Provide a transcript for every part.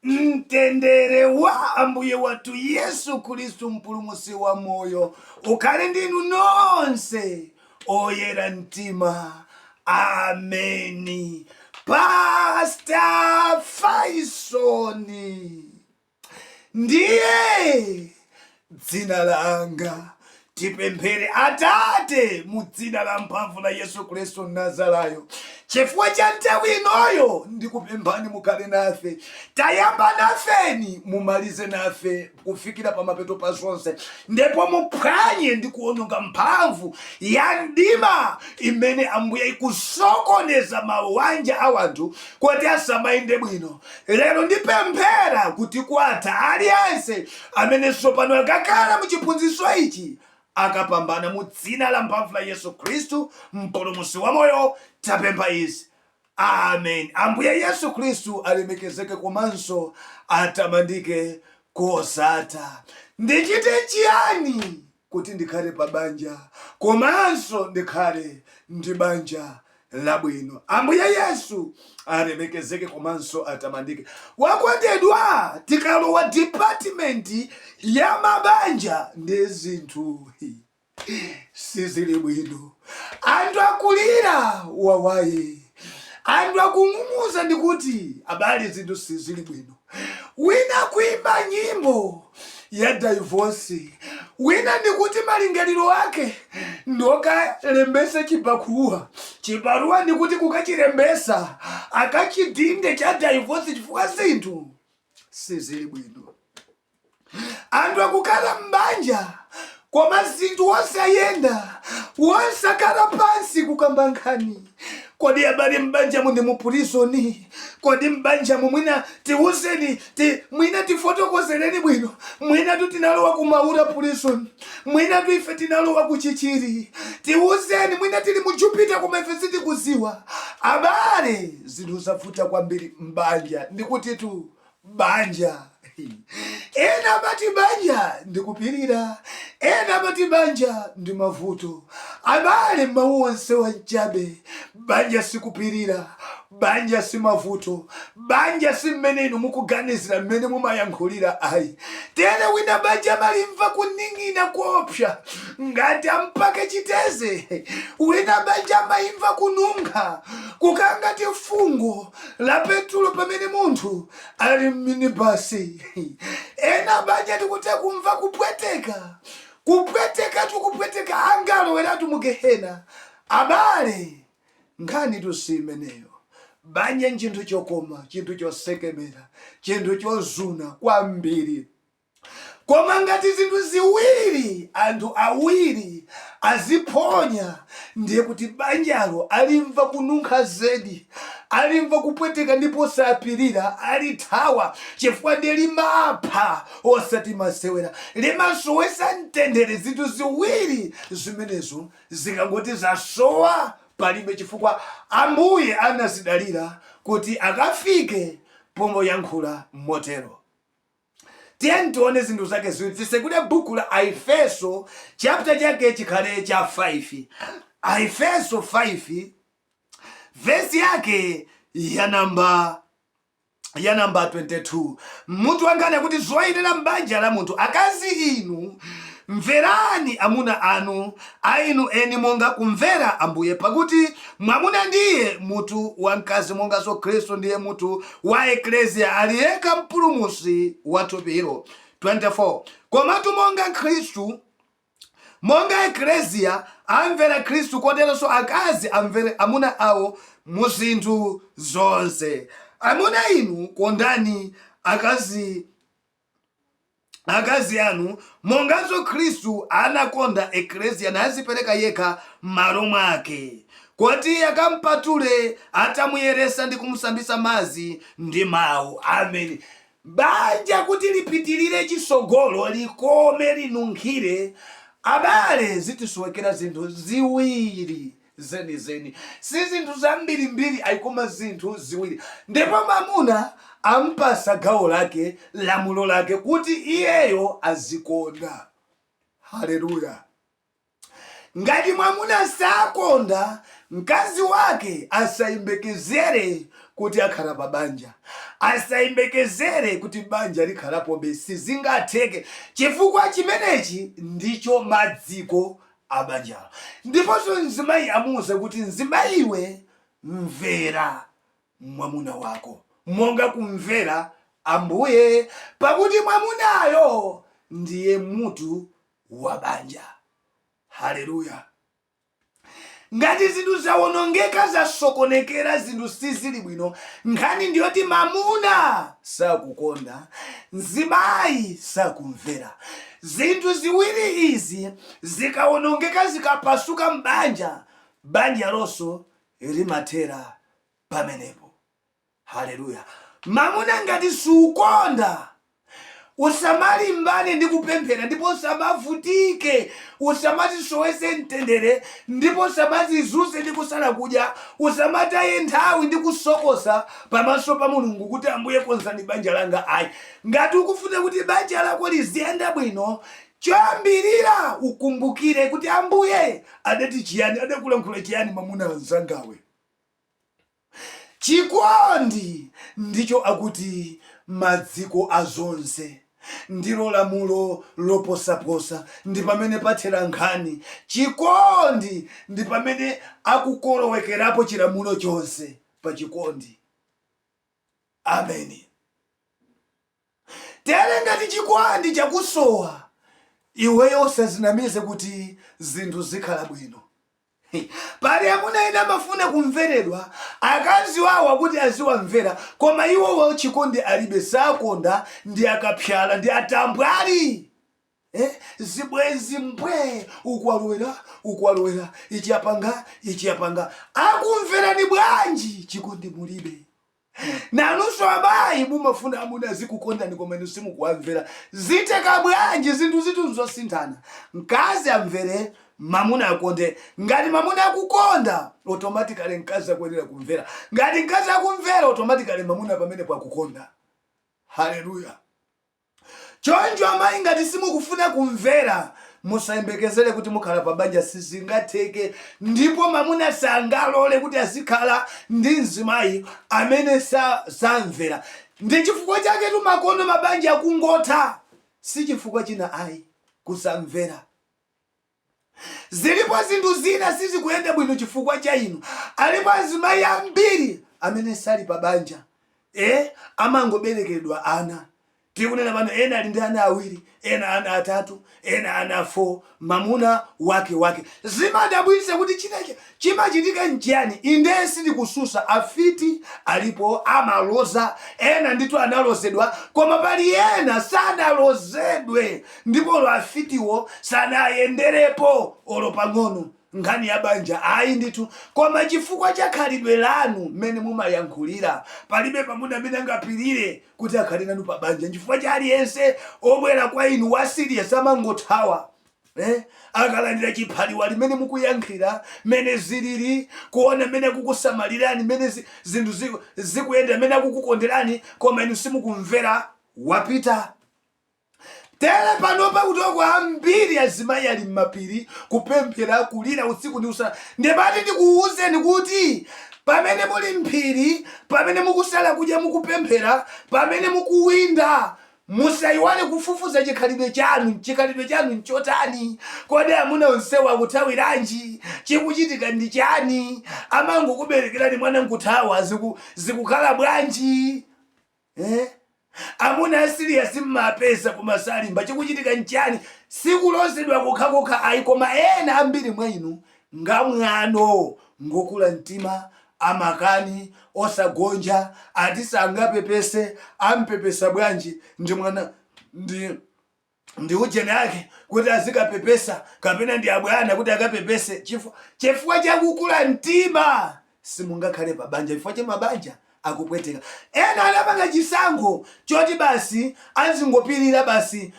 Mtendere wa ambuye watu Yesu Kristu mpulumutsi wa moyo ukhale ndinu nonse oyera mtima. Ameni. Pastor Faison ndiye dzina langa. Tipemphere. Atate mu dzina la mphamvu la Yesu Kristu Nazarayo, chifukwa cha nthawi inoyo ndikupemphani mukhale nafe. Tayamba nafeni mumalize nafe kufikira pamapeto pa zonse, ndipo muphwanye ndi kuononga mphamvu ya mdima imene ambuye ikusokoneza mawanja a wanthu kuti asamayende bwino. Lero ndipemphera kuti kwatha aliyense amene tsopano akakhala mu chiphunzitso ichi akapambana mu dzina la mphamvu la Yesu Kristu mpulumutsi wa moyo. Tapempha izi. Amen. Ambuye Yesu Kristu alemekezeke komanso atamandike kosatha. Ndichite chiyani kuti ndikhale pa banja komanso ndikhale ndi banja labwino? Ambuye Yesu alemekezeke komanso atamandike. Wakondedwa, tikalowa department ya mabanja ndi zinthu sizili bwino. Anthu akulira wawaye, anthu akung'ung'uza ndikuti abale zinthu sizili bwino. Wina kuimba nyimbo ya divorce, wina ndikuti malingaliro ake ndokalembese chibaruwa ndikuti kukachilembesa akachidinde cha divorce chifukwa zinthu sizili bwino. Anthu akukhala mbanja koma zinthu wosayenda, wosakhala pansi kukamba nkhani. Kodi abale mbanja mu ndi mu prison? Kodi mbanja mu mwina tiwuzeni, mwina tifotokozereni bwino. Mwina tutinalowa ku Maura prison, mwina tu ife tinalowa ku Chichiri. Tiwuzeni, mwina tili mu Jupiter koma ife sitikuziwa. Abale zinthu zavuta kwambiri mbanja. Ndikuti tu banja. Ena bati banja ndikupirira, ena bati banja ndi mavuto. Abale mawu onse wanchabe. Banja sikupirira, banja si mavuto, banja si mmene inu mukuganizira mmene mumayankhulira ayi. Tere wina banja malimva kuning'ina kuopsa ngati ampake chiteze. Wina banja maimva kununkha kukangati fungo la petulo pamene munthu ali mminibasi. Ena banja ndikuti kumva kupweteka, kupweteka angalo weratu mugehena. Abale nkhani tusimeneyo. Banja nchinthu chokoma, chinthu chosekemera, chinthu chozuna kwambiri. Koma ngati zinthu ziwiri, anthu awiri aziphonya, ndiye kuti banjalo alimva kununkha zedi, alimva kupweteka ndipo sapirira, alithawa chifukwa ndiye limapha osati masewera, limasowesa mtendere. Zinthu ziwiri zimenezo zikangoti zasowa palibe chifukwa ambuye anazidalira kuti akafike pomwe yankhula motero. Tiye tione zinthu zake ziwiri. Tisekule buku la Aefeso chapter chake chikhale cha 5. Aefeso 5 verse yake ya namba 22. Mutu wangane kuti zoyenera mbanja la munthu. Akazi inu mverani amuna anu ainu eni monga kumvera ambuye, pakuti mwamuna ndiye mutu wa mkazi monga Kristu ndiye mutu wa eklesia aliyeka mpulumutsi wa thupilo. 24. Komatu monga Kristu, monga eklesia amvera Kristu, koteronso akazi amvere amuna awo mu zinthu zonse. Amuna inu kondani akazi anu monganso Kristu anakonda eklesia nazipereka yekha m'malo mwake, kuti akampatule atamuyeresa ndi kumusambisa madzi ndi mawu. Amen. Banja kuti lipitirire chisogolo, likome, linunkhire, abale zitisowekera zinthu ziwiri zenizeni, si zinthu zambirimbiri, ayikoma zinthu ziwiri. Ndipo mamuna ampasa gawo lake, lamulo lake, kuti iyeyo azikonda. Haleluya. Ngati mwamuna sakonda mkazi wake, asayembekezere kuti akhala pa banja. asayembekezere kuti banja likhalapobe, sizingatheke, chifukwa chimenechi ndicho madziko abanjalo. Ndiponso mzimayi amuwuze kuti mzimayiwe mvera mwamuna wako monga kumvera Ambuye, pakuti mwamunayo ndiye mutu wa banja. Haleluya. Ngati zinthu zawonongeka, zasokonekera, zinthu sizili bwino, nkhani ndiyoti mamuna sakukonda, mzimayi sakumvera. Zinthu ziwiri izi zikawonongeka, zikapasuka mbanja, banja lonso limathera pamenepo. Haleluya. Mamuna ngati sukonda, usamalimbane ndi kupemphera, ndipo usamavutike, usamazisowetse mtendere, ndipo usamazizunze ndi kusala kudya, usamataye nthawi ndi kusokosa pamaso pa Mulungu kuti Ambuye konzani banja langa. Ayi, ngati ukufuna kuti banja lako liziyenda bwino, choyambirira ukumbukire kuti Ambuye adati chiyani, adakulankhula chiyani mamuna wanzangawe. Chikondi ndicho akuti madziko azonse, ndilo lamulo loposaposa, ndi pamene pathera nkhani. Chikondi ndi pamene akukolowekerapo chilamulo chonse pa chikondi. Ameni. Tere ngati chikondi chakusowa, iweyo usazinamize kuti zinthu zikhala bwino. Pali amuna ena amafuna kumveredwa, akazi wawo kuti aziwamvera, koma iwo chikondi alibe, sakonda, ndi akapyala, ndi atambwali. Zibwezi mbwe, ukwalowera, ichi apanga, akumvera ni bwanji, chikondi mulibe. Nanunso abayi mumafuna amuna azikukondani koma inu simukuwamvera, ziteka bwanji, zinthu zosinthana. Mkazi amvere, mamuna akonde. Ngati mamuna akukonda, automatically mkazi akwenera kumvera. Ngati mkazi akumvera, automatically mamuna pamene pakukonda. Haleluya. Choncho amayi ngati simukufuna kumvera, musayembekezere kuti mukhala pa banja, sizingatheke. Ndipo mamuna sangalole kuti azikhala ndi mzimayi amene samvera. Ndi chifukwa chake makono mabanja akungotha, si chifukwa china ayi, kusamvera. Zilipo zinthu zina sizikuyenda bwino chifukwa cha inu. Alipo azimayi ambiri amene sali pa banja, amangoberekedwa ana. Tikunena pano ena ali ndi ana awiri, ena ana atatu, ena ana 4, mamuna wake. Zimadabwitsa kuti chimachitika nchiyani. Inde sindikususa, afiti alipo amaloza, ena ndithu analozedwa, koma pali ena sanalozedwe, ndipo lo afitiwo sanayenderepo olo pang'ono nkhani ya banja. Ayi ndithu, koma chifukwa cha khalidwe lanu mmene mumayankhulira, palibe pamuna amene angapirire kuti akhale nanu pa banja. Chifukwa cha aliyense obwera kwa inu wasiriya samangothawa, akalandira chiphaliwa limene mukuyankhira, mene zilili, kuona mene kukusamalirani, mene zinthu zikuyenda, mene akukukonderani, koma inu simukumvera, wapita. Tere panopa kutoko ambiri azimayi ali m'mapiri kupemphera, kulira usiku ndi usana. Ndipati ndikuwuzeni kuti pamene muli mphiri, pamene mukusala kudya mukupemphera, pamene mukuwinda, musayiwale kufufuza chikhalidwe chanu nchotani. Kodi amuna onsewa akuthawiranji? Chikuchitika ndi chani? Amangokuberekerani mwana nkuthawa, zikukhala bwanji? Amuna asiriya simmapesa kumasalimba, chikuchitika nchani? Sikulozedwa kokha ayi, koma ena ambiri mwa inu ngamwano ngokula mtima, amakani, osagonja, ati sangapepese, ampepesa bwanji ndi mwana ndi ujene yake kuti azikapepesa, kapena ndi abwana kuti akapepese. Chifukwa chakukula mtima simungakhale pa banja, chifukwa cha mabanja akupweteka. Ena anapanga chisankho choti basi azingopirira basi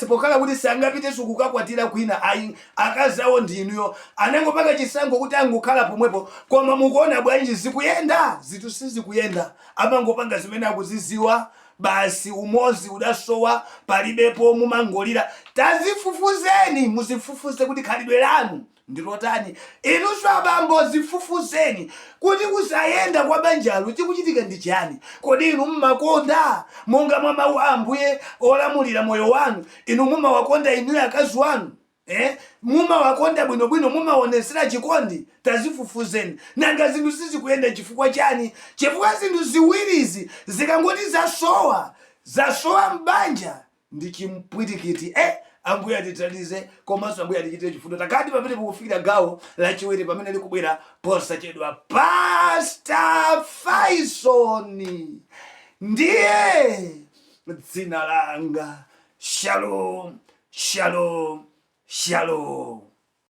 pokhala kuti sangapite sukukakwatira kwina, ayi akazawo ndinuyo. Anangopanga chisankho kuti angokhala pomwepo, koma mukuona bwanji zikuyenda? Zinthu sizikuyenda. Amangopanga zimene akuziziwa, basi umozi udasowa, palibepo mumangolira. Tazifufuzeni, muzifufuze kuti khalidwe lanu ndilotani. Inunso abambo zifufuzeni kuti kusayenda kwa banjalo chikuchitika ndi chani. Kodi inu mmakonda monga mwa mawu a Ambuye olamulira moyo wanu? Inu mumawakonda inuyo akazi wanu? Mumawakonda bwinobwino, mumaonesera chikondi? Tazifufuzeni. Nanga zinthu sizikuyenda chifukwa chani? Chifukwa zinthu ziwirizi zikangoti zasowa mbanja ndi chimpwitikiti. Ambuye atithandize komanso Ambuye atichitire chifundo. Takati pamene kufikira gawo lachiwiri pamene likubwera posachedwa. Pastor Faison ndiye dzina langa. Shalom, shalom, shalom.